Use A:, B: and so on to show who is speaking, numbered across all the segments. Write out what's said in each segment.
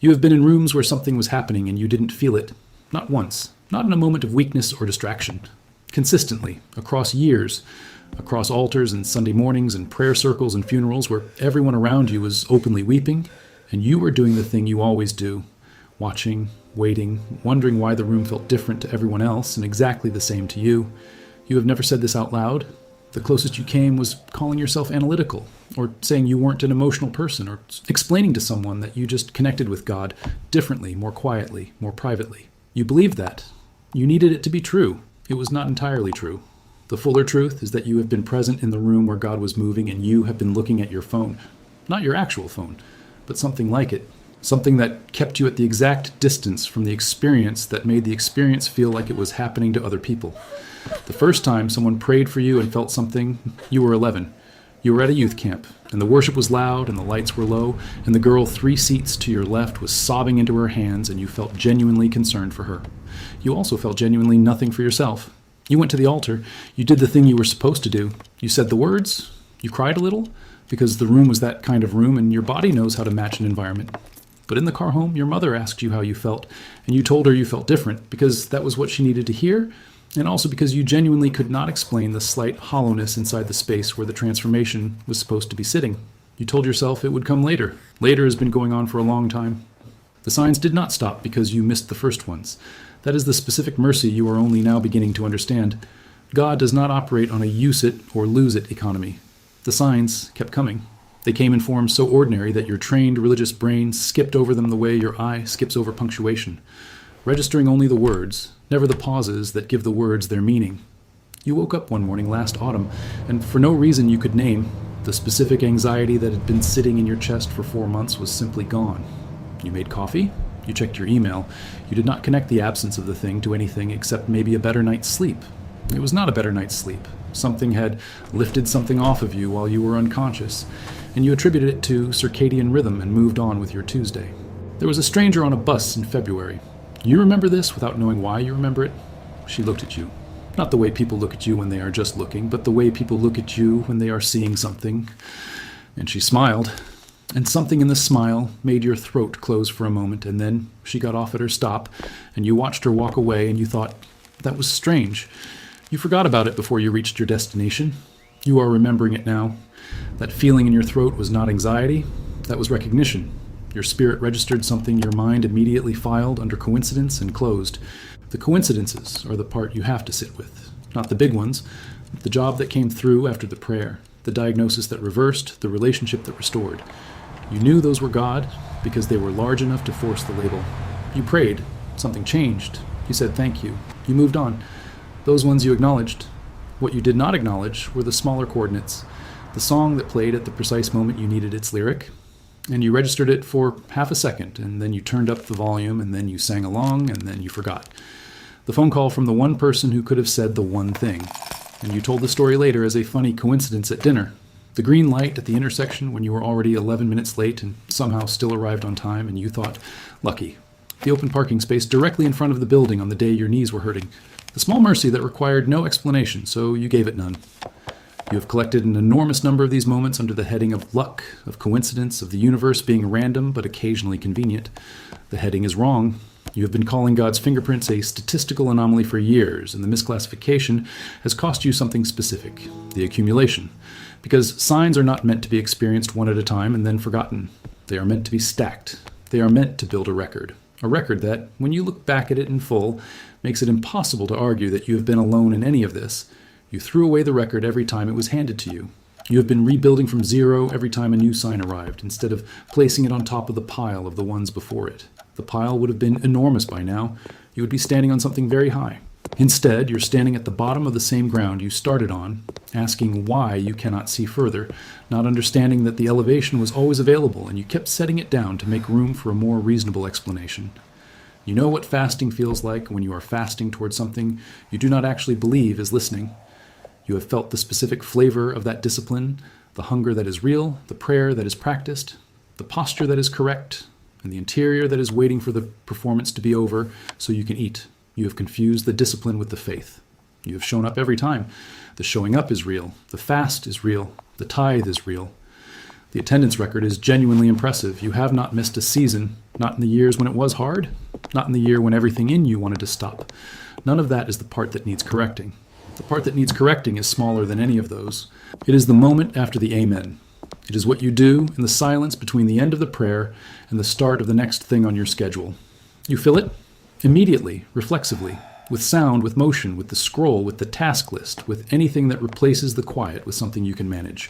A: You have been in rooms where something was happening and you didn't feel it. Not once. Not in a moment of weakness or distraction. Consistently, across years, across altars and Sunday mornings and prayer circles and funerals where everyone around you was openly weeping, and you were doing the thing you always do, watching, waiting, wondering why the room felt different to everyone else and exactly the same to you. You have never said this out loud. The closest you came was calling yourself analytical, or saying you weren't an emotional person, or explaining to someone that you just connected with God differently, more quietly, more privately. You believed that. You needed it to be true. It was not entirely true. The fuller truth is that you have been present in the room where God was moving and you have been looking at your phone. Not your actual phone, but something like it. Something that kept you at the exact distance from the experience that made the experience feel like it was happening to other people. The first time someone prayed for you and felt something, you were 11. You were at a youth camp, and the worship was loud and the lights were low, and the girl 3 seats to your left was sobbing into her hands, and you felt genuinely concerned for her. You also felt genuinely nothing for yourself. You went to the altar. You did the thing you were supposed to do. You said the words. You cried a little, because the room was that kind of room, and your body knows how to match an environment. But in the car home, your mother asked you how you felt, and you told her you felt different, because that was what she needed to hear, and also because you genuinely could not explain the slight hollowness inside the space where the transformation was supposed to be sitting. You told yourself it would come later. Later has been going on for a long time. The signs did not stop because you missed the first ones. That is the specific mercy you are only now beginning to understand. God does not operate on a use it or lose it economy. The signs kept coming. They came in forms so ordinary that your trained religious brain skipped over them the way your eye skips over punctuation, registering only the words, never the pauses that give the words their meaning. You woke up one morning last autumn, and for no reason you could name, the specific anxiety that had been sitting in your chest for 4 months was simply gone. You made coffee, you checked your email, you did not connect the absence of the thing to anything except maybe a better night's sleep. It was not a better night's sleep. Something had lifted something off of you while you were unconscious, and you attributed it to circadian rhythm and moved on with your Tuesday. There was a stranger on a bus in February. You remember this without knowing why you remember it? She looked at you. Not the way people look at you when they are just looking, but the way people look at you when they are seeing something. And she smiled, and something in the smile made your throat close for a moment, and then she got off at her stop, and you watched her walk away, and you thought, that was strange. You forgot about it before you reached your destination. You are remembering it now. That feeling in your throat was not anxiety, that was recognition. Your spirit registered something your mind immediately filed under coincidence and closed. The coincidences are the part you have to sit with, not the big ones, but the job that came through after the prayer, the diagnosis that reversed, the relationship that restored. You knew those were God because they were large enough to force the label. You prayed. Something changed. You said thank you. You moved on. Those ones you acknowledged. What you did not acknowledge were the smaller coordinates, the song that played at the precise moment you needed its lyric, and you registered it for half a second, and then you turned up the volume, and then you sang along, and then you forgot. The phone call from the one person who could have said the one thing, and you told the story later as a funny coincidence at dinner. The green light at the intersection when you were already 11 minutes late and somehow still arrived on time, and you thought, lucky. The open parking space directly in front of the building on the day your knees were hurting. The small mercy that required no explanation, so you gave it none. You have collected an enormous number of these moments under the heading of luck, of coincidence, of the universe being random but occasionally convenient. The heading is wrong. You have been calling God's fingerprints a statistical anomaly for years, and the misclassification has cost you something specific, the accumulation. Because signs are not meant to be experienced one at a time and then forgotten. They are meant to be stacked. They are meant to build a record that, when you look back at it in full, makes it impossible to argue that you have been alone in any of this. You threw away the record every time it was handed to you. You have been rebuilding from zero every time a new sign arrived, instead of placing it on top of the pile of the ones before it. The pile would have been enormous by now. You would be standing on something very high. Instead, you're standing at the bottom of the same ground you started on, asking why you cannot see further, not understanding that the elevation was always available, and you kept setting it down to make room for a more reasonable explanation. You know what fasting feels like when you are fasting towards something you do not actually believe is listening. You have felt the specific flavor of that discipline, the hunger that is real, the prayer that is practiced, the posture that is correct, and the interior that is waiting for the performance to be over so you can eat. You have confused the discipline with the faith. You have shown up every time. The showing up is real. The fast is real. The tithe is real. The attendance record is genuinely impressive. You have not missed a season, not in the years when it was hard, not in the year when everything in you wanted to stop. None of that is the part that needs correcting. The part that needs correcting is smaller than any of those. It is the moment after the amen. It is what you do in the silence between the end of the prayer and the start of the next thing on your schedule. You fill it immediately, reflexively, with sound, with motion, with the scroll, with the task list, with anything that replaces the quiet with something you can manage.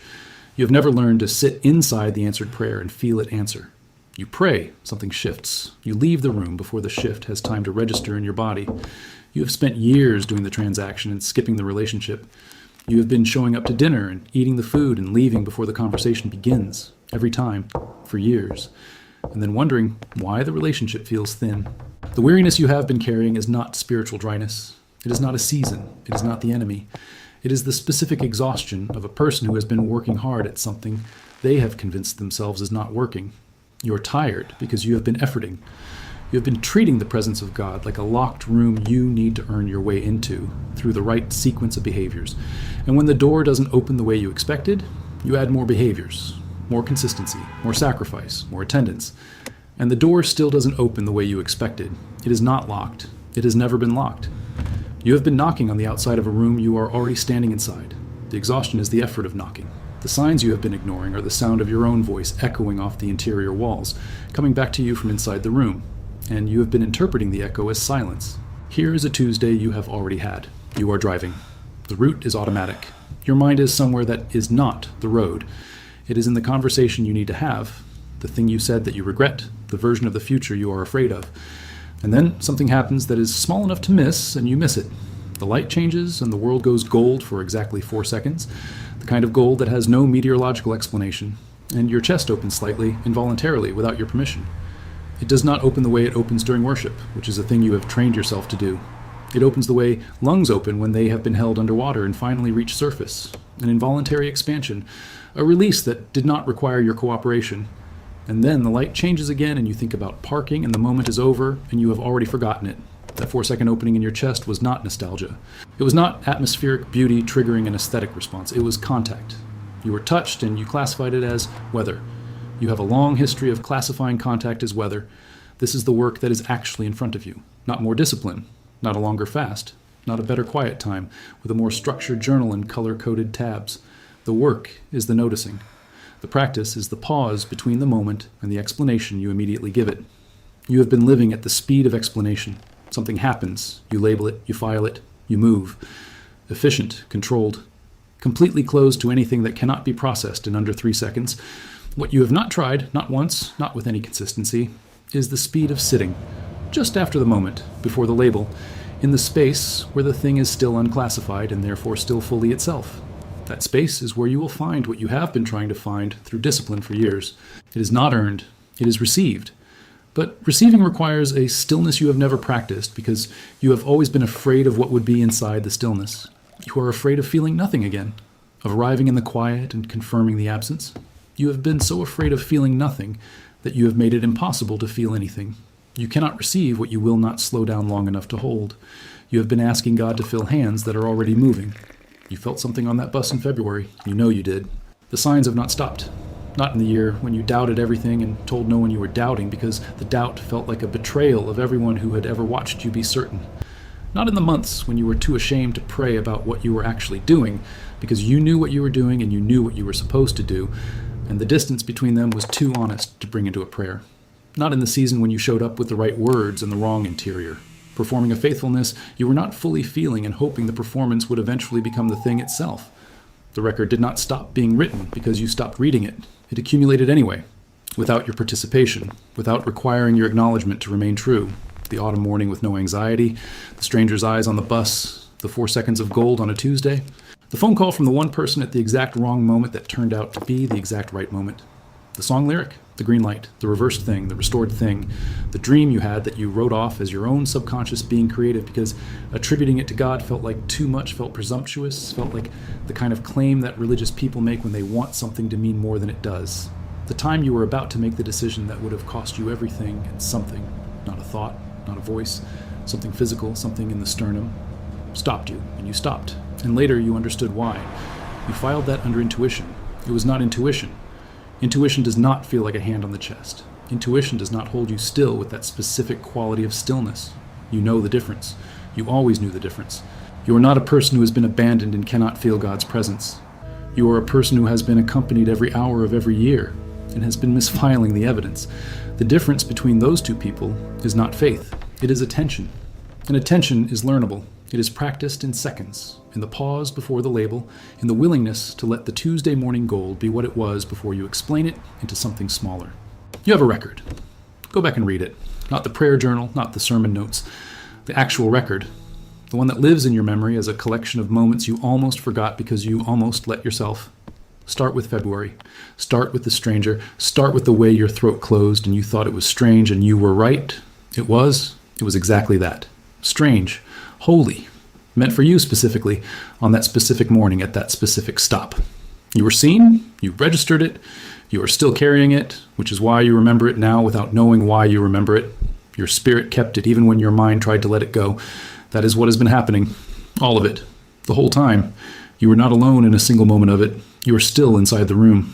A: You have never learned to sit inside the answered prayer and feel it answer. You pray, something shifts. You leave the room before the shift has time to register in your body. You have spent years doing the transaction and skipping the relationship. You have been showing up to dinner and eating the food and leaving before the conversation begins, every time, for years, and then wondering why the relationship feels thin. The weariness you have been carrying is not spiritual dryness. It is not a season. It is not the enemy. It is the specific exhaustion of a person who has been working hard at something they have convinced themselves is not working. You are tired because you have been efforting. You have been treating the presence of God like a locked room you need to earn your way into through the right sequence of behaviors. And when the door doesn't open the way you expected, you add more behaviors, more consistency, more sacrifice, more attendance. And the door still doesn't open the way you expected. It is not locked. It has never been locked. You have been knocking on the outside of a room you are already standing inside. The exhaustion is the effort of knocking. The signs you have been ignoring are the sound of your own voice echoing off the interior walls, coming back to you from inside the room. And you have been interpreting the echo as silence. Here is a Tuesday you have already had. You are driving. The route is automatic. Your mind is somewhere that is not the road. It is in the conversation you need to have, the thing you said that you regret, the version of the future you are afraid of. And then something happens that is small enough to miss, and you miss it. The light changes, and the world goes gold for exactly 4 seconds, the kind of gold that has no meteorological explanation, and your chest opens slightly, involuntarily, without your permission. It does not open the way it opens during worship, which is a thing you have trained yourself to do. It opens the way lungs open when they have been held underwater and finally reach surface, an involuntary expansion, a release that did not require your cooperation. And then the light changes again and you think about parking and the moment is over and you have already forgotten it. That 4-second opening in your chest was not nostalgia. It was not atmospheric beauty triggering an aesthetic response. It was contact. You were touched and you classified it as weather. You have a long history of classifying contact as weather. This is the work that is actually in front of you. Not more discipline, not a longer fast, not a better quiet time with a more structured journal and color-coded tabs. The work is the noticing. The practice is the pause between the moment and the explanation you immediately give it. You have been living at the speed of explanation. Something happens, you label it, you file it, you move. Efficient, controlled, completely closed to anything that cannot be processed in under 3 seconds. What you have not tried, not once, not with any consistency, is the speed of sitting, just after the moment, before the label, in the space where the thing is still unclassified and therefore still fully itself. That space is where you will find what you have been trying to find through discipline for years. It is not earned, it is received. But receiving requires a stillness you have never practiced because you have always been afraid of what would be inside the stillness. You are afraid of feeling nothing again, of arriving in the quiet and confirming the absence. You have been so afraid of feeling nothing that you have made it impossible to feel anything. You cannot receive what you will not slow down long enough to hold. You have been asking God to fill hands that are already moving. You felt something on that bus in February. You know you did. The signs have not stopped. Not in the year when you doubted everything and told no one you were doubting because the doubt felt like a betrayal of everyone who had ever watched you be certain. Not in the months when you were too ashamed to pray about what you were actually doing because you knew what you were doing and you knew what you were supposed to do, and the distance between them was too honest to bring into a prayer. Not in the season when you showed up with the right words and the wrong interior. Performing a faithfulness you were not fully feeling and hoping the performance would eventually become the thing itself. The record did not stop being written because you stopped reading it. It accumulated anyway, without your participation, without requiring your acknowledgement to remain true. The autumn morning with no anxiety, the stranger's eyes on the bus, the 4 seconds of gold on a Tuesday, the phone call from the one person at the exact wrong moment that turned out to be the exact right moment. The song lyric, the green light, the reversed thing, the restored thing, the dream you had that you wrote off as your own subconscious being creative because attributing it to God felt like too much, felt presumptuous, felt like the kind of claim that religious people make when they want something to mean more than it does. The time you were about to make the decision that would have cost you everything and something, not a thought, not a voice, something physical, something in the sternum, stopped you, and you stopped. And later you understood why. You filed that under intuition. It was not intuition. Intuition does not feel like a hand on the chest. Intuition does not hold you still with that specific quality of stillness. You know the difference. You always knew the difference. You are not a person who has been abandoned and cannot feel God's presence. You are a person who has been accompanied every hour of every year and has been misfiling the evidence. The difference between those two people is not faith. It is attention. And attention is learnable. It is practiced in seconds, in the pause before the label, in the willingness to let the Tuesday morning gold be what it was before you explain it into something smaller. You have a record. Go back and read it. Not the prayer journal, not the sermon notes. The actual record. The one that lives in your memory as a collection of moments you almost forgot because you almost let yourself. Start with February. Start with the stranger. Start with the way your throat closed and you thought it was strange and you were right. It was exactly that. Strange. Holy. Meant for you specifically on that specific morning at that specific stop. You were seen. You registered it. You are still carrying it, which is why you remember it now without knowing why you remember it. Your spirit kept it even when your mind tried to let it go. That is what has been happening. All of it. The whole time. You were not alone in a single moment of it. You are still inside the room.